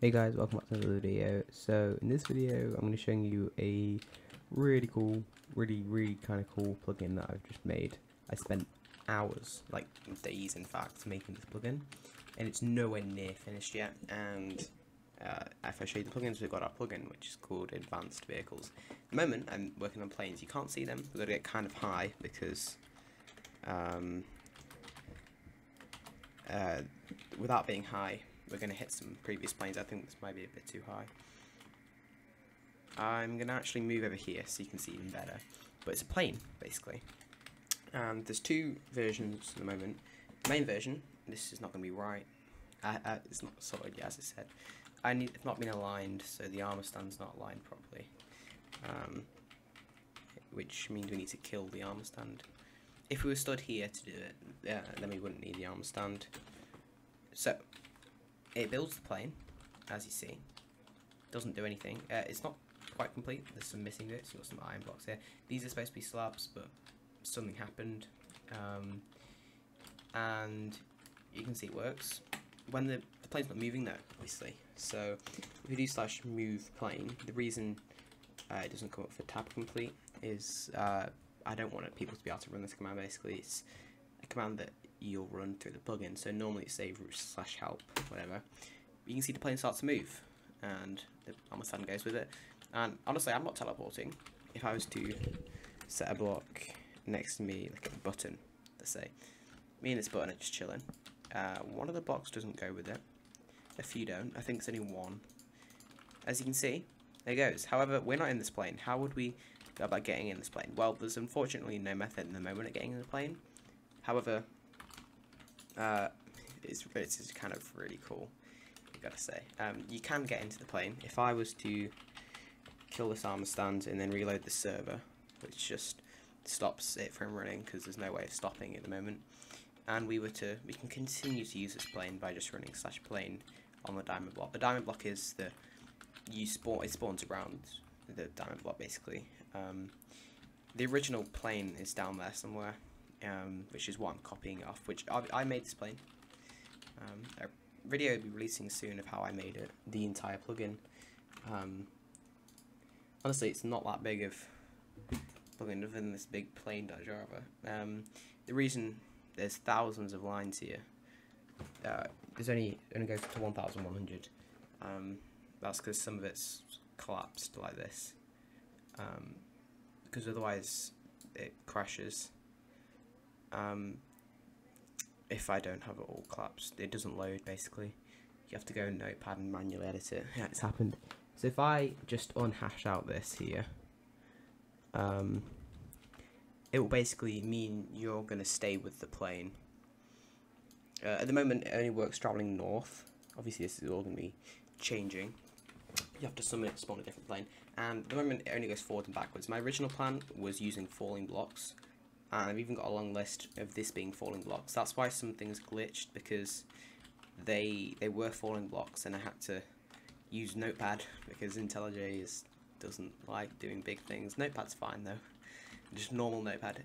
Hey guys, welcome back to another video. So in this video I'm going to be showing you a really cool, really kind of cool plugin that I've just made. I spent hours, like days in fact, making this plugin, and it's nowhere near finished yet. And if I show you the plugins, we've got our plugin which is called Advanced Vehicles. At the moment I'm working on planes. You can't see them, we've got to get kind of high because without being high we're going to hit some previous planes. I think this might be a bit too high. I'm going to actually move over here so you can see even better. But it's a plane, basically. And there's two versions at the moment. The main version, this is not going to be right. It's not sorted yet, as I said. It's not been aligned, so the armor stand's not aligned properly. Which means we need to kill the armor stand. If we were stood here to do it, then we wouldn't need the armor stand. So it builds the plane, as you see. Doesn't do anything. It's not quite complete. There's some missing bits. You've got some iron blocks here. These are supposed to be slabs, but something happened. And you can see it works. When the plane's not moving though, obviously. So if we do /move plane, the reason it doesn't come up for tab complete is I don't want people to be able to run this command. Basically, it's a command that you'll run through the plugin. So normally it's say /help, whatever. You can see the plane starts to move, and the armor stand goes with it. And honestly, I'm not teleporting. If I was to set a block next to me, like a button, let's say, me and this button are just chilling. One of the blocks doesn't go with it. A few don't. I think it's only one. As you can see, there it goes. However, we're not in this plane. How would we go about getting in this plane? Well, there's unfortunately no method in the moment of getting in the plane. However, it's kind of really cool, you gotta say. You can get into the plane. If I was to kill this armor stand and then reload the server, which just stops it from running because there's no way of stopping at the moment, and we can continue to use this plane by just running /plane on the diamond block. The diamond block is it spawns around the diamond block basically. The original plane is down there somewhere, which is what I'm copying off, which I made this plane. A video will be releasing soon of how I made it, the entire plugin. Honestly, it's not that big of plugin other than this big plane.java. The reason there's thousands of lines here, there's only goes to 1,100. That's because some of it's collapsed like this, because otherwise it crashes. If I don't have it all collapsed, it doesn't load basically. You have to go in Notepad and manually edit it. Yeah, it's happened. So if I just unhash out this here, it will basically mean you're going to stay with the plane. At the moment it only works travelling north. Obviously this is all going to be changing. You have to spawn a different plane, and at the moment it only goes forward and backwards. My original plan was using falling blocks, and I've even got a long list of this being falling blocks. That's why some things glitched, because they were falling blocks and I had to use Notepad because IntelliJ doesn't like doing big things. Notepad's fine though, just normal Notepad,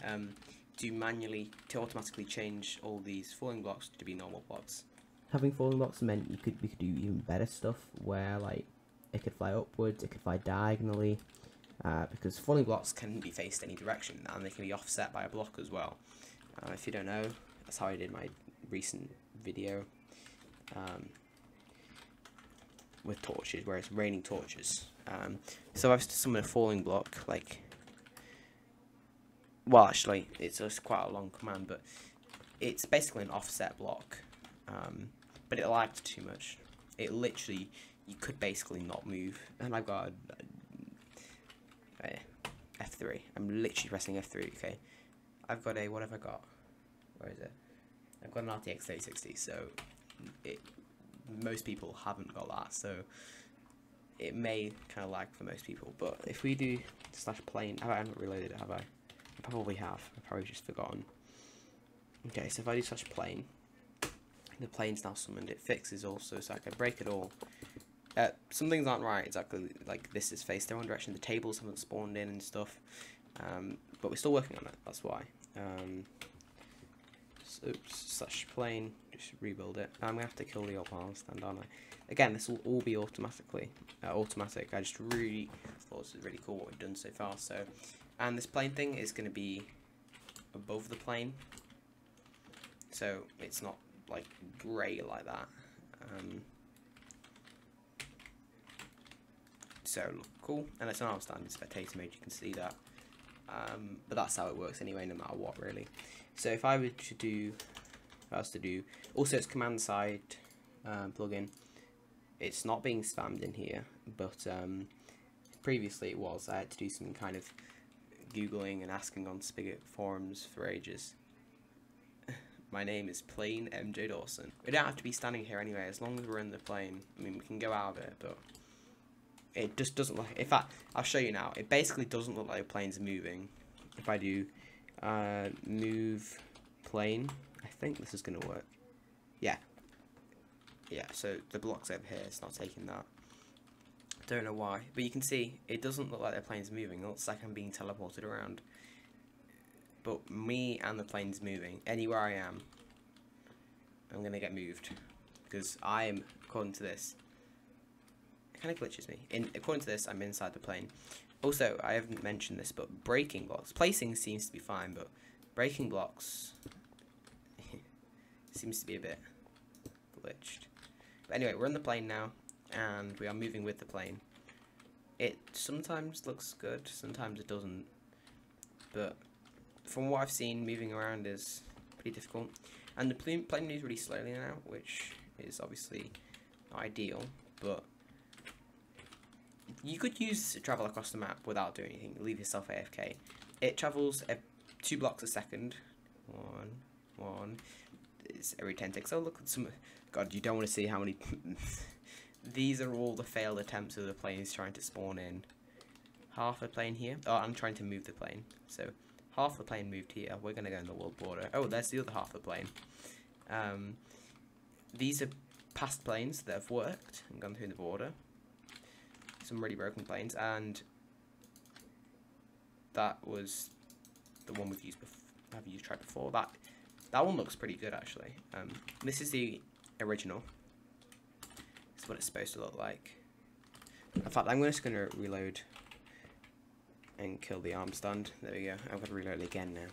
to automatically change all these falling blocks to be normal blocks. Having falling blocks meant we could do even better stuff, where like it could fly upwards, it could fly diagonally, because falling blocks can be faced any direction and they can be offset by a block as well. If you don't know, that's how I did my recent video with torches, where it's raining torches. So I've summoned a falling block, like, well actually it's just quite a long command, but it's basically an offset block, but it lagged too much. It literally, you could basically not move, and I've got F3. I'm literally pressing F3. Okay, I've got what have I got? Where is it? I've got an RTX 3060. So most people haven't got that, so it may kind of lag for most people. But if we do /plane, I haven't reloaded it, have I? I probably have. I've probably just forgotten. Okay, so if I do /plane, the plane's now summoned. It fixes also, so I can break it all. Some things aren't right exactly, like this is faced the wrong direction, the tables haven't spawned in and stuff, but we're still working on it, that's why. oops, slash plane, just rebuild it. I'm gonna have to kill the old power stand, aren't I? Again, this will all be automatic. I just really thought this was really cool what we've done so far. So, and this plane thing is gonna be above the plane, so it's not like grey like that. So look cool, and it's an arm stand in spectator mode. You can see that. But that's how it works anyway, no matter what, really. So if I were to do, also it's command side plugin. It's not being spammed in here, but previously it was. I had to do some kind of googling and asking on Spigot forums for ages. My name is Plane MJ Dawson. We don't have to be standing here anyway, as long as we're in the plane. I mean, we can go out of it, but it just doesn't look. In fact, I'll show you now. It basically doesn't look like the plane's moving. If I do move plane, I think this is going to work. Yeah. Yeah, so the block's over here. It's not taking that. Don't know why, but you can see it doesn't look like the plane's moving. It looks like I'm being teleported around. But me and the plane's moving. Anywhere I am, I'm going to get moved. Because I am, according to this, it kind of glitches me. According to this, I'm inside the plane. Also, I haven't mentioned this, but braking blocks. Placing seems to be fine, but braking blocks seems to be a bit glitched. But anyway, we're in the plane now, and we are moving with the plane. It sometimes looks good, sometimes it doesn't. But from what I've seen, moving around is pretty difficult. And the plane moves really slowly now, which is obviously not ideal, but you could use travel across the map without doing anything. Leave yourself AFK. It travels 2 blocks a second. One. It's every 10 ticks. Oh, look at some. God, you don't want to see how many. These are all the failed attempts of the planes trying to spawn in. Half the plane here. Oh, I'm trying to move the plane. So half the plane moved here. We're going to go in the world border. Oh, there's the other half of the plane. These are past planes that have worked and gone through the border. Some really broken planes, and that was the one we've used tried before. That one looks pretty good actually. This is the original. This is what it's supposed to look like. In fact, I'm just going to reload and kill the arm stand. There we go. I've got to reload again now.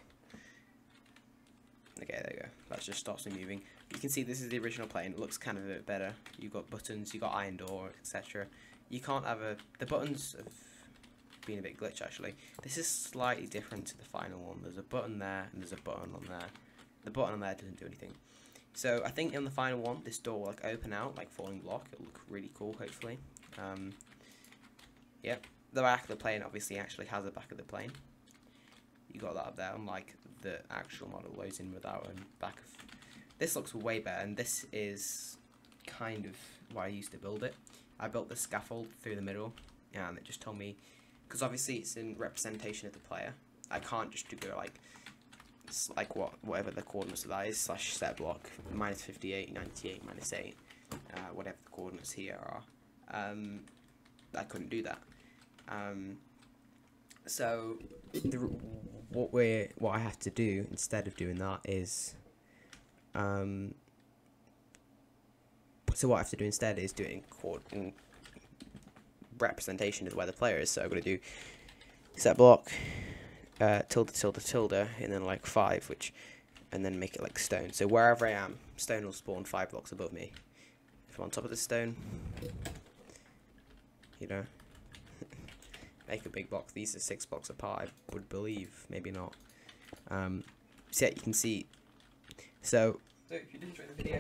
Okay, there we go. That just stops me moving. You can see this is the original plane. It looks kind of a bit better. You've got buttons, you've got iron door, etc. You can't have the buttons have been a bit glitched actually. This is slightly different to the final one. There's a button there and there's a button on there. The button on there doesn't do anything. So I think in the final one, this door will like open out like falling block. It'll look really cool, hopefully. Yep. The back of the plane obviously actually has the back of the plane. You got that up there, unlike the actual model loads in without a back of. This looks way better, and this is kind of why I used to build it. I built the scaffold through the middle, and it just told me, because obviously it's in representation of the player. I can't just do like whatever the coordinates of that is / set block -58, 98, -8, whatever the coordinates here are. I couldn't do that. So what I have to do instead of doing that is do it in representation of where the player is. So I'm going to do set block tilde, and then like 5, and then make it like stone. So wherever I am, stone will spawn 5 blocks above me. If I'm on top of the stone, you know, make a big block. These are 6 blocks apart, I would believe. Maybe not. So yeah, you can see. So if you did enjoy the video,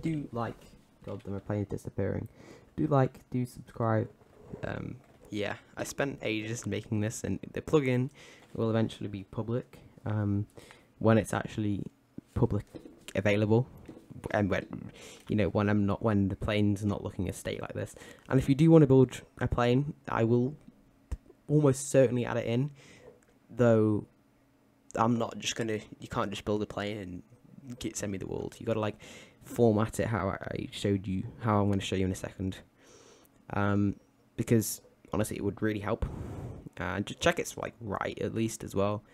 do like. God, my plane is disappearing. Do like, do subscribe. Yeah, I spent ages making this, and the plugin will eventually be public when it's actually public available, and when the plane's not looking a state like this. And if you do want to build a plane, I will almost certainly add it in, though I'm not just gonna. You can't just build a plane and send me the world. You gotta like format it how I showed you, how I'm going to show you in a second, because honestly it would really help, and just check it's like right at least as well.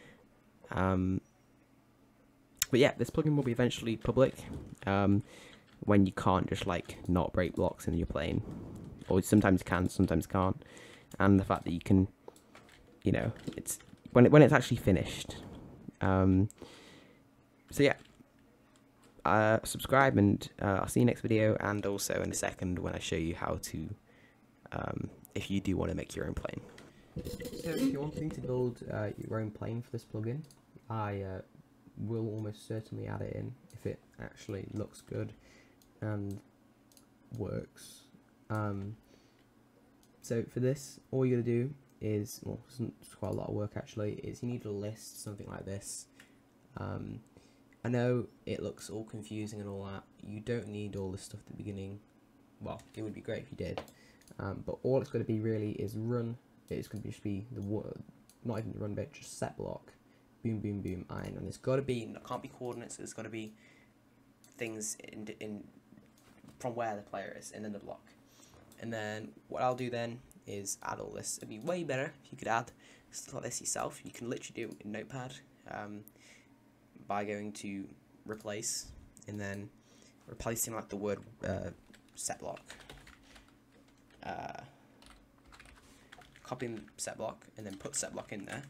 But yeah, this plugin will be eventually public, when you can't just like not break blocks in your plane, or sometimes you can, sometimes can't, and the fact that you can, you know, it's when it's actually finished. So yeah, subscribe, and I'll see you next video, and also in a second when I show you how to, if you do want to make your own plane. So if you're wanting to build your own plane for this plugin, I will almost certainly add it in if it actually looks good and works. So for this, all you're going to do is, well, it's quite a lot of work actually, is you need a list, something like this. I know it looks all confusing and all that. You don't need all this stuff at the beginning. Well, it would be great if you did. But all it's going to be really is run. It's going to just be the word, not even the run bit, just set block, boom, boom, boom, iron. And it's got to be, it can't be coordinates. It's got to be things in from where the player is in the block. And then what I'll do then is add all this. It'd be way better if you could add stuff like this yourself. You can literally do it in Notepad. By going to replace and then replacing like the word set block, copying set block and then put set block in there,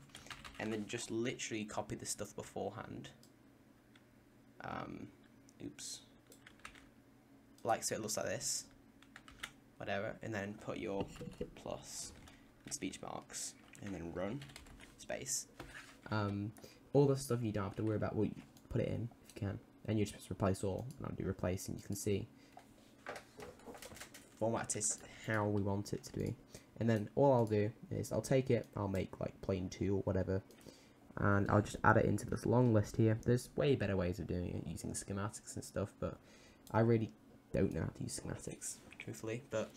and then just literally copy the stuff beforehand. Oops, like so it looks like this, whatever, and then put your plus and speech marks and then run space. All the stuff you don't have to worry about, well, you put it in if you can, and you just replace all, and I'll do replace, and you can see format is how we want it to be. And then all I'll do is I'll take it, I'll make like plane 2 or whatever, and I'll just add it into this long list here. There's way better ways of doing it using schematics and stuff, but I really don't know how to use schematics, truthfully. But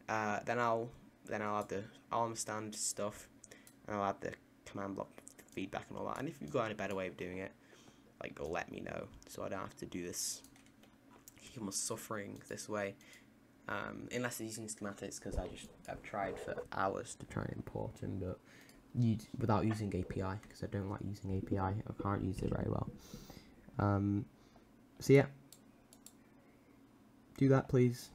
then I'll add the arm stand stuff, and I'll add the command block feedback and all that. And if you've got a better way of doing it, like, let me know, so I don't have to do this human suffering this way, unless it's using schematics, because I've tried for hours to try and import them, but without using API, because I don't like using API. I can't use it very well. So yeah, do that please.